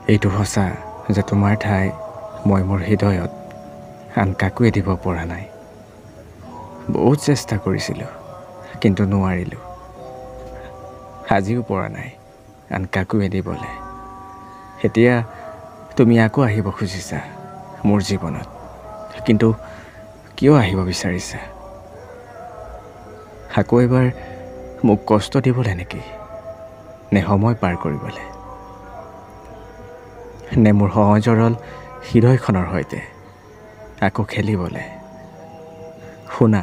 এইটো সঁচা যে তোমাৰ ঠাই মই মোৰ হৃদয়ত আন কাকোৱে দিব পৰা নাই। বহুত চেষ্টা কৰিছিলোঁ কিন্তু নোৱাৰিলোঁ। আজিও পৰা নাই আন কাকোৱে দিবলৈ। এতিয়া তুমি আকৌ আহিব খুজিছা মোৰ জীৱনত, কিন্তু কিয় আহিব বিচাৰিছা? আকৌ এবাৰ মোক কষ্ট দিবলৈ নেকি? নে সময় পাৰ কৰিবলৈ? নে মোৰ সহজৰল হৃদয়খনৰ সৈতে আকৌ খেলিবলৈ? শুনা,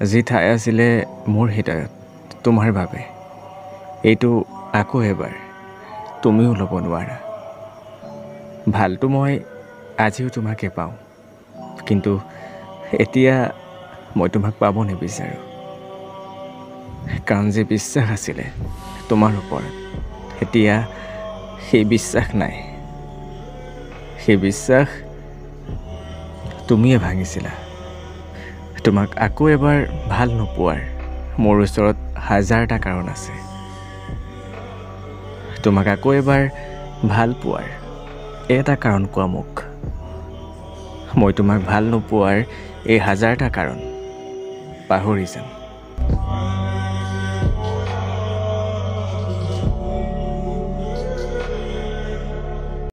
যি ঠাই আছিলে মোৰ হৃদয়ত তোমাৰ বাবে, এইটো আকৌ এবাৰ তুমিও ল'ব নোৱাৰা। ভালটো মই আজিও তোমাকে পাওঁ, কিন্তু এতিয়া মই তোমাক পাব নিবিচাৰোঁ। কাৰণ যি বিশ্বাস আছিলে তোমাৰ ওপৰত, এতিয়া সেই বিশ্বাস নাই। সেই বিশ্বাস তুমিয়ে ভাঙিছিলা। তোমাক আকৌ এবাৰ ভাল নোপোৱাৰ মোৰ ওচৰত হাজাৰটা কাৰণ আছে। তোমাক আকৌ এবাৰ ভাল পোৱাৰ এটা কাৰণ কোৱা মোক। মই তোমাক ভাল নোপোৱাৰ এই হাজাৰটা কাৰণ পাহৰি যাম।